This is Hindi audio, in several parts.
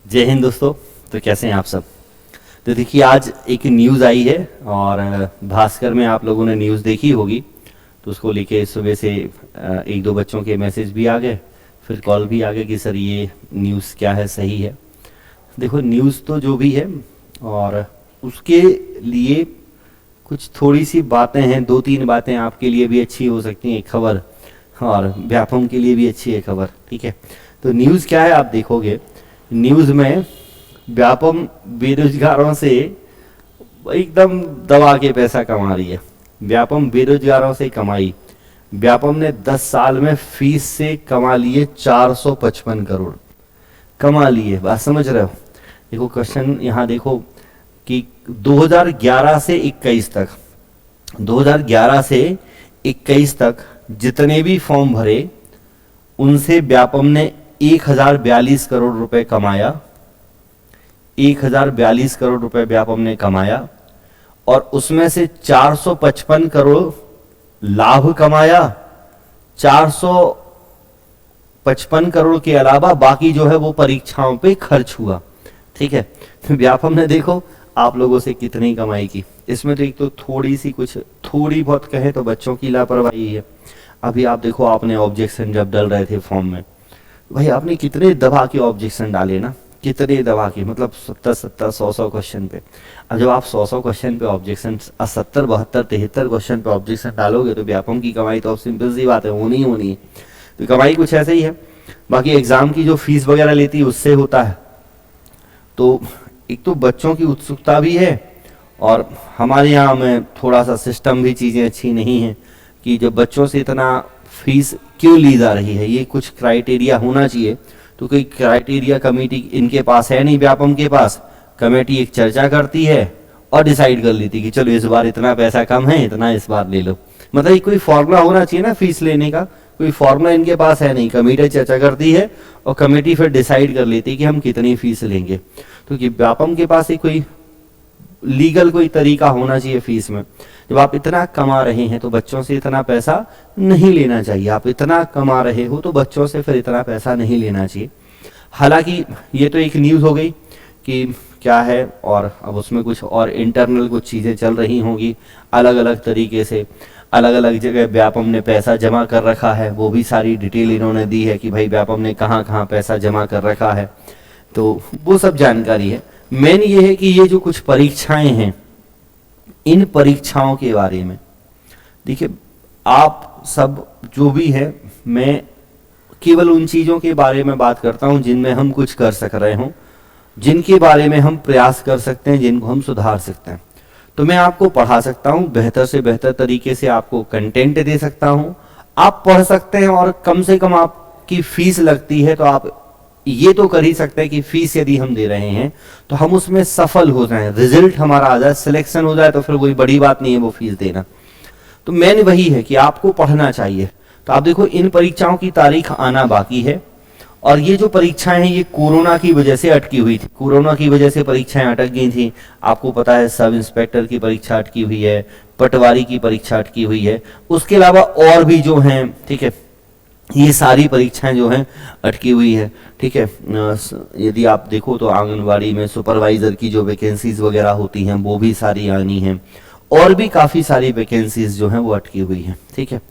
जय हिंद दोस्तों। तो कैसे हैं आप सब। तो देखिए आज एक न्यूज़ आई है और भास्कर में आप लोगों ने न्यूज़ देखी होगी। तो उसको लेके सुबह से एक दो बच्चों के मैसेज भी आ गए, फिर कॉल भी आ गए कि सर ये न्यूज़ क्या है, सही है। देखो न्यूज़ तो जो भी है और उसके लिए कुछ थोड़ी सी बातें हैं, दो तीन बातें आपके लिए भी अच्छी हो सकती हैं, एक खबर, और व्यापम के लिए भी अच्छी है खबर। ठीक है, तो न्यूज़ क्या है आप देखोगे। न्यूज़ में व्यापम बेरोजगारों से एकदम दबा के पैसा कमा रही है। व्यापम बेरोजगारों से कमाई, व्यापम ने 10 साल में फीस से कमा लिए 455 करोड़ कमा लिए। बात समझ रहे हो। देखो क्वेश्चन यहाँ देखो कि 2011 से 21 तक 2011 से 21 तक जितने भी फॉर्म भरे उनसे व्यापम ने 1042 करोड़ रुपए कमाया। 1042 करोड़ रुपए व्यापम ने कमाया और उसमें से 455 करोड़ लाभ कमाया। 455 करोड़ के अलावा बाकी जो है वो परीक्षाओं पे खर्च हुआ। ठीक है, तो व्यापम ने देखो आप लोगों से कितनी कमाई की। इसमें तो एक तो थोड़ी बहुत कहे तो बच्चों की लापरवाही है। अभी आप देखो, आपने ऑब्जेक्शन जब डाल रहे थे फॉर्म में, भाई आपने कितने दबा के ऑब्जेक्शन डाले ना, कितने दबा के, मतलब 70 100 क्वेश्चन पे। अब जब आप 100 क्वेश्चन पे ऑब्जेक्शन 70 72 73 क्वेश्चन पे ऑब्जेक्शन डालोगे तो व्यापम की कमाई तो सिंपल सी बात है, होनी है। तो कमाई कुछ ऐसे ही है। बाकी एग्जाम की जो फीस वगैरह लेती है उससे होता है। तो एक तो बच्चों की उत्सुकता भी है और हमारे यहाँ में थोड़ा सा सिस्टम भी चीज़ें अच्छी नहीं है कि जब बच्चों से इतना फीस क्यों ली जा रही है, ये कुछ क्राइटेरिया होना चाहिए। तो कोई क्राइटेरिया कमेटी इनके पास है नहीं, व्यापम के पास। कमेटी एक चर्चा करती है और डिसाइड कर लेती कि चलो इस बार इतना पैसा कम है, इतना इस बार ले लो। मतलब कोई फॉर्मूला होना चाहिए ना फीस लेने का, कोई फॉर्मूला इनके पास है नहीं। कमेटी चर्चा करती है और कमेटी फिर डिसाइड कर लेती है कि हम कितनी फीस लेंगे। तो कि व्यापम के पास एक कोई लीगल कोई तरीका होना चाहिए फीस में। जब आप इतना कमा रहे हैं तो बच्चों से इतना पैसा नहीं लेना चाहिए। आप इतना कमा रहे हो तो बच्चों से फिर इतना पैसा नहीं लेना चाहिए। हालांकि ये तो एक न्यूज़ हो गई कि क्या है, और अब उसमें कुछ और इंटरनल कुछ चीज़ें चल रही होंगी अलग अलग तरीके से। अलग अलग जगह व्यापम ने पैसा जमा कर रखा है, वो भी सारी डिटेल इन्होंने दी है कि भाई व्यापम ने कहाँ कहाँ पैसा जमा कर रखा है। तो वो सब जानकारी है। मेन ये है कि ये जो कुछ परीक्षाएं हैं, इन परीक्षाओं के बारे में देखिए आप सब जो भी है, मैं केवल उन चीज़ों के बारे में बात करता हूं जिनमें हम कुछ कर सक रहे हों, जिनके बारे में हम प्रयास कर सकते हैं, जिनको हम सुधार सकते हैं। तो मैं आपको पढ़ा सकता हूं, बेहतर से बेहतर तरीके से आपको कंटेंट दे सकता हूं। आप पढ़ सकते हैं और कम से कम आपकी फीस लगती है तो आप ये तो कर ही सकते हैं कि फीस यदि हम दे रहे हैं तो हम उसमें सफल हो जाएं, रिजल्ट हमारा आ जाए, सिलेक्शन हो जाए, तो फिर कोई बड़ी बात नहीं है वो फीस देना। तो मेन वही है कि आपको पढ़ना चाहिए। तो आप देखो इन परीक्षाओं की तारीख आना बाकी है और ये जो परीक्षाएं हैं ये कोरोना की वजह से अटकी हुई थी। कोरोना की वजह से परीक्षाएं अटक गई थी। आपको पता है सब इंस्पेक्टर की परीक्षा अटकी हुई है, पटवारी की परीक्षा अटकी हुई है, उसके अलावा और भी जो हैं, ठीक है, ये सारी परीक्षाएं जो हैं अटकी हुई है। ठीक है, यदि आप देखो तो आंगनवाड़ी में सुपरवाइजर की जो वैकेंसीज वगैरह होती हैं वो भी सारी आनी हैं और भी काफ़ी सारी वैकेंसीज जो हैं वो अटकी हुई हैं। ठीक है,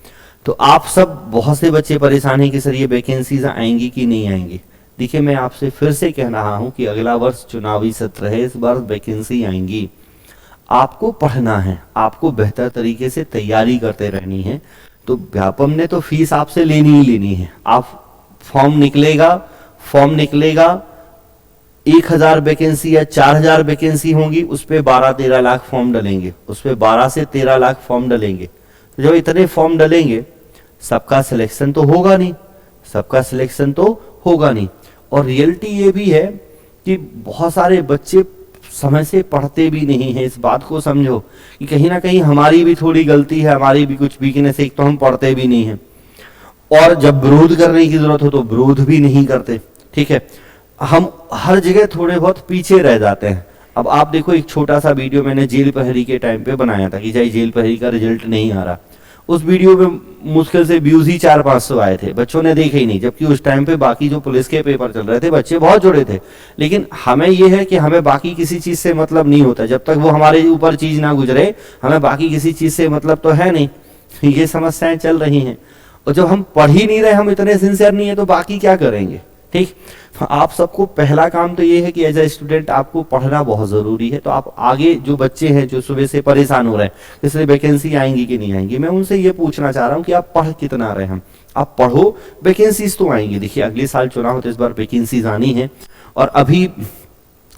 तो आप सब बहुत से बच्चे परेशान हैं कि सर ये वैकेंसीज आएंगी कि नहीं आएंगी। देखिए मैं आपसे फिर से कह रहा हूँ कि अगला वर्ष चुनावी सत्र है, इस बार वैकेंसी आएंगी। आपको पढ़ना है, आपको बेहतर तरीके से तैयारी करते रहनी है। तो व्यापम ने तो फीस आपसे लेनी ही लेनी है। आप फॉर्म निकलेगा 1000 वैकेंसी या 4000 वैकेंसी होंगी, उस पर 12-13 लाख फॉर्म डलेंगे, उस पर 12 से 13 लाख फॉर्म डलेंगे। तो जब इतने फॉर्म डलेंगे सबका सिलेक्शन तो होगा नहीं, और रियलिटी ये भी है कि बहुत सारे बच्चे समय से पढ़ते भी नहीं है। इस बात को समझो कि कहीं ना कहीं हमारी भी थोड़ी गलती है, हमारी भी कुछ वीकनेस है। एक तो हम पढ़ते भी नहीं है और जब विरोध करने की जरूरत हो तो विरोध भी नहीं करते। ठीक है, हम हर जगह थोड़े बहुत पीछे रह जाते हैं। अब आप देखो एक छोटा सा वीडियो मैंने जेल प्रहरी के टाइम पे बनाया था कि भाई जेल प्रहरी का रिजल्ट नहीं आ रहा, उस वीडियो में मुश्किल से व्यूज ही 400-500 आए थे, बच्चों ने देखे ही नहीं, जबकि उस टाइम पे बाकी जो पुलिस के पेपर चल रहे थे बच्चे बहुत जुड़े थे। लेकिन हमें ये है कि हमें बाकी किसी चीज से मतलब नहीं होता, जब तक वो हमारे ऊपर चीज ना गुजरे हमें बाकी किसी चीज से मतलब तो है नहीं। ये समस्याएं चल रही हैं, और जब हम पढ़ ही नहीं रहे, हम इतने सिंसियर नहीं है, तो बाकी क्या करेंगे। ठीक, आप सबको पहला काम तो ये है कि एज ए स्टूडेंट आपको पढ़ना बहुत जरूरी है। तो आप आगे जो बच्चे हैं जो सुबह से परेशान हो रहे हैं इसलिए वैकेंसी आएंगी कि नहीं आएंगी, मैं उनसे ये पूछना चाह रहा हूँ कि आप पढ़ कितना रहे हैं। आप पढ़ो, वैकेंसीज तो आएंगी। देखिए अगले साल चुनाव तो इस बार वैकेंसीज आनी है, और अभी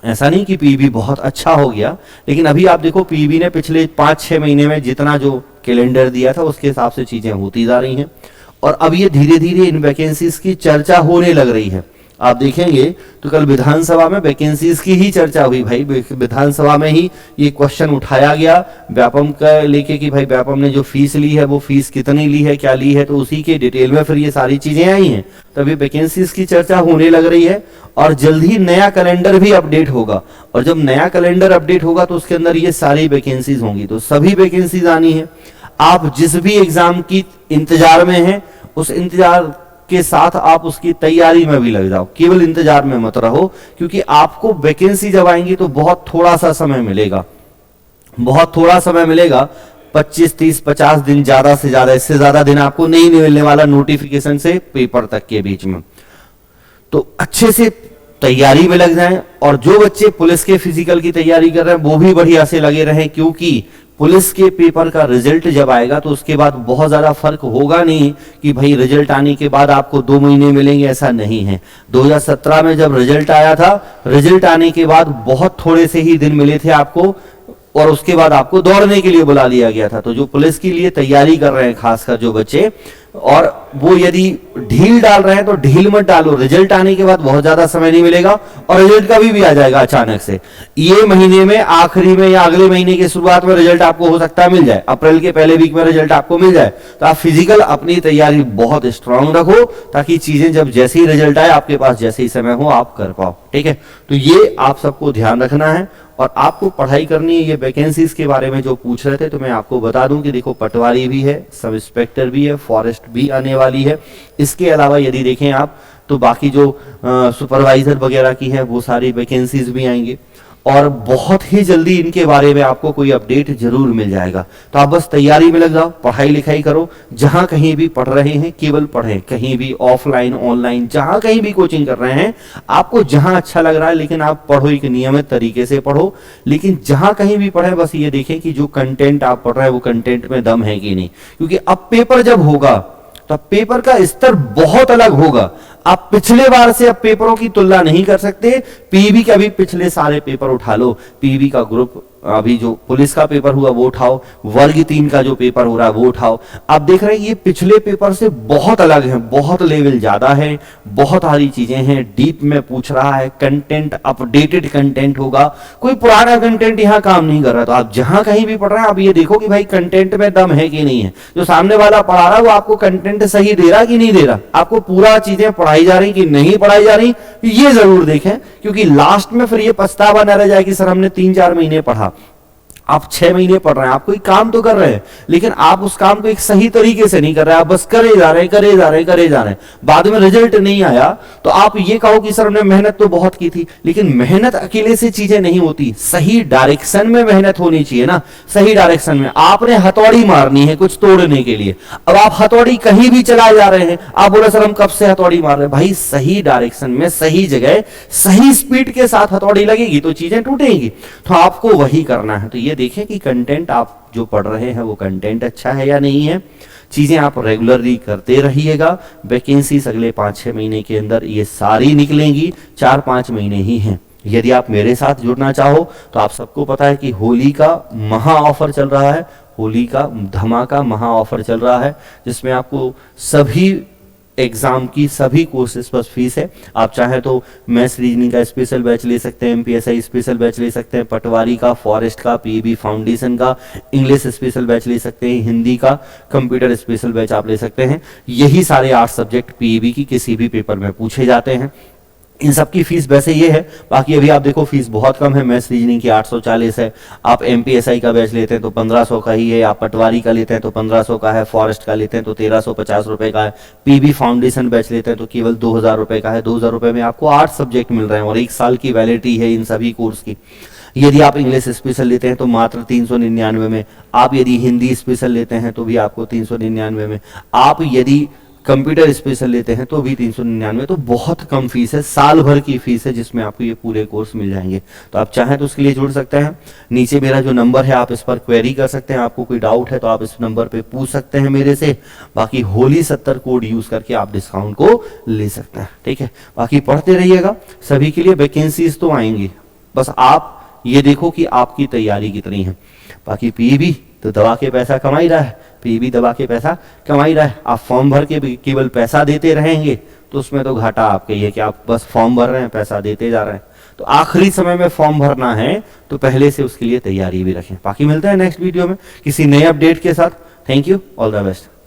ऐसा नहीं कि पीईबी बहुत अच्छा हो गया, लेकिन अभी आप देखो पीईबी ने पिछले 5-6 महीने में जितना जो कैलेंडर दिया था उसके हिसाब से चीजें होती जा रही हैं, और अब ये धीरे धीरे इन वैकेंसीज की चर्चा होने लग रही है। आप देखेंगे तो कल विधानसभा में वैकेंसीज की ही चर्चा हुई भाई, विधानसभा में ही ये क्वेश्चन उठाया गया व्यापम का लेके कि भाई व्यापम ने जो फीस ली है वो फीस कितनी ली है, क्या ली है, तो उसी के डिटेल में फिर ये सारी चीजें आई हैं। तभी वैकेंसीज की चर्चा होने लग रही है, और जल्द ही नया कैलेंडर भी अपडेट होगा, और जब नया कैलेंडर अपडेट होगा तो उसके अंदर ये सारी वैकेंसीज होंगी। तो सभी वैकेंसीज आनी है। आप जिस भी एग्जाम की इंतजार में हैं उस इंतजार के साथ आप उसकी तैयारी में भी लग जाओ, केवल इंतजार में मत रहो, क्योंकि आपको वैकेंसी जब आएंगी तो बहुत थोड़ा सा समय मिलेगा, बहुत थोड़ा समय मिलेगा, 25, 30, 50 दिन ज्यादा से ज्यादा, इससे ज्यादा दिन आपको नहीं मिलने वाला नोटिफिकेशन से पेपर तक के बीच में। तो अच्छे से तैयारी में लग जाएं, और जो बच्चे पुलिस के फिजिकल की तैयारी कर रहे हैं वो भी बढ़िया से लगे रहें, क्योंकि पुलिस के पेपर का रिजल्ट जब आएगा तो उसके बाद बहुत ज्यादा फर्क होगा नहीं कि भाई रिजल्ट आने के बाद आपको 2 महीने मिलेंगे, ऐसा नहीं है। 2017 में जब रिजल्ट आया था, रिजल्ट आने के बाद बहुत थोड़े से ही दिन मिले थे आपको, और उसके बाद आपको दौड़ने के लिए बुला लिया गया था। तो जो पुलिस के लिए तैयारी कर रहे हैं खासकर जो बच्चे, और वो यदि ढील डाल रहे हैं तो ढील मत डालो, रिजल्ट आने के बाद बहुत ज्यादा समय नहीं मिलेगा, और रिजल्ट कभी भी आ जाएगा अचानक से। ये महीने में आखिरी में या अगले महीने की शुरुआत में रिजल्ट आपको हो सकता है मिल जाए, अप्रैल के पहले वीक में रिजल्ट आपको मिल जाए। तो आप फिजिकल अपनी तैयारी बहुत स्ट्रांग रखो, ताकि चीजें जब जैसे ही रिजल्ट आए आपके पास जैसे ही समय हो आप कर पाओ। ठीक है, तो ये आप सबको ध्यान रखना है, और आपको पढ़ाई करनी है। ये वैकेंसीज के बारे में जो पूछ रहे थे तो मैं आपको बता दूं कि देखो पटवारी भी है, सब इंस्पेक्टर भी है, फॉरेस्ट भी आने वाली है। इसके अलावा यदि देखें आप तो बाकी जो सुपरवाइजर वगैरह की है वो सारी वैकेंसीज भी आएंगे, और बहुत ही जल्दी इनके बारे में आपको कोई अपडेट जरूर मिल जाएगा। तो आप बस तैयारी में लग जाओ, पढ़ाई लिखाई करो, जहां कहीं भी पढ़ रहे हैं केवल पढ़ें, कहीं भी ऑफलाइन ऑनलाइन जहां कहीं भी कोचिंग कर रहे हैं, आपको जहां अच्छा लग रहा है, लेकिन आप पढ़ो, एक नियमित तरीके से पढ़ो। लेकिन जहां कहीं भी पढ़े बस ये देखें कि जो कंटेंट आप पढ़ रहे हैं वो कंटेंट में दम है कि नहीं, क्योंकि अब पेपर जब होगा तो पेपर का स्तर बहुत अलग होगा। आप पिछले बार से अब पेपरों की तुलना नहीं कर सकते। पीईबी के अभी पिछले सारे पेपर उठा लो, पीईबी का ग्रुप अभी जो पुलिस का पेपर हुआ वो उठाओ, वर्ग 3 का जो पेपर हो रहा है वो उठाओ। आप देख रहे हैं ये पिछले पेपर से बहुत अलग है, बहुत लेवल ज्यादा है, बहुत सारी चीजें हैं, डीप में पूछ रहा है, कंटेंट अपडेटेड कंटेंट होगा, कोई पुराना कंटेंट यहाँ काम नहीं कर रहा। तो आप जहां कहीं भी पढ़ रहे हैं आप ये देखो कि भाई कंटेंट में दम है कि नहीं है, जो सामने वाला पढ़ा रहा है वो आपको कंटेंट सही दे रहा कि नहीं दे रहा, आपको पूरा चीजें पढ़ाई जा रही कि नहीं पढ़ाई जा रही, ये जरूर देखें, क्योंकि लास्ट में फिर ये पछतावा न रह जाए कि सर हमने 3-4 महीने पढ़ा। आप 6 महीने पढ़ रहे हैं, आप कोई काम तो कर रहे हैं, लेकिन आप उस काम को एक सही तरीके से नहीं कर रहे, आप बस करे जा रहे हैं, बाद में रिजल्ट नहीं आया तो आप ये कहो कि सर हमने मेहनत तो बहुत की थी। लेकिन मेहनत अकेले से चीजें नहीं होती, सही डायरेक्शन में मेहनत होनी चाहिए ना। सही डायरेक्शन में आपने हथौड़ी मारनी है कुछ तोड़ने के लिए, अब आप हथौड़ी कहीं भी चलाए जा रहे हैं, आप बोले सर हम कब से हथौड़ी मार रहे हैं। भाई सही डायरेक्शन में, सही जगह, सही स्पीड के साथ हथौड़ी लगेगी तो चीजें टूटेंगी। तो आपको वही करना है। तो ये देखें कि कंटेंट आप जो पढ़ रहे हैं वो कंटेंट अच्छा है या नहीं है। चीजें आप रेगुलरली करते रहिएगा। वैकेंसीज अगले 5-6 महीने के अंदर ये सारी निकलेंगी, 4-5 महीने ही हैं। यदि आप मेरे साथ जुड़ना चाहो तो आप सबको पता है कि होली का महा ऑफर चल रहा है, होली का धमाका महा ऑफर चल रहा है, जिसमें आपको सभी एग्जाम की सभी कोर्सेज पर फीस है। आप चाहे तो मैथ्स रीजनिंग का स्पेशल बैच ले सकते हैं, एमपीएसआई स्पेशल बैच ले सकते हैं, पटवारी का, फॉरेस्ट का, पीईबी फाउंडेशन का, इंग्लिश स्पेशल बैच ले सकते हैं, हिंदी का, कंप्यूटर स्पेशल बैच आप ले सकते हैं। यही सारे 8 सब्जेक्ट पीईबी की किसी भी पेपर में पूछे जाते हैं। इन सब की फीस वैसे ये है। बाकी अभी आप देखो फीस बहुत कम है, मैथ्स रीजनिंग की 840 है। आप एमपीएसआई का बैच लेते हैं तो 1500 का ही है, आप पटवारी का लेते हैं तो 1500 का है, फॉरेस्ट का लेते हैं तो 1350 रुपए का है, पीबी फाउंडेशन बैच लेते हैं तो केवल 2000 रुपए का है। 2000 रुपए में आपको 8 सब्जेक्ट मिल रहे हैं और 1 साल की वैलिडिटी है इन सभी कोर्स की। यदि आप इंग्लिश स्पेशल लेते हैं तो मात्र 399 में, आप यदि हिंदी स्पेशल लेते हैं तो भी आपको 399 में, आप यदि कंप्यूटर स्पेशल लेते हैं तो भी 399। तो बहुत कम फीस है, साल भर की फीस है जिसमें आपको ये पूरे कोर्स मिल जाएंगे। तो आप चाहें तो उसके लिए जुड़ सकते हैं। नीचे मेरा जो नंबर है आप इस पर क्वेरी कर सकते हैं, आपको कोई डाउट है तो आप इस नंबर पे पूछ सकते हैं मेरे से। बाकी होली 70 कोड यूज करके आप डिस्काउंट को ले सकते हैं, ठीक है। बाकी पढ़ते रहिएगा, सभी के लिए वैकेंसीज तो आएंगी, बस आप ये देखो कि आपकी तैयारी कितनी है। बाकी पीबी तो दबा के पैसा कमा ही रहा है, पीबी दबा के पैसा कमा ही रहा है। आप फॉर्म भर के केवल पैसा देते रहेंगे तो उसमें तो घाटा आपके ही है कि आप बस फॉर्म भर रहे हैं, पैसा देते जा रहे हैं। तो आखिरी समय में फॉर्म भरना है तो पहले से उसके लिए तैयारी भी रखें। बाकी मिलते हैं नेक्स्ट वीडियो में किसी नए अपडेट के साथ। Thank you, all the best.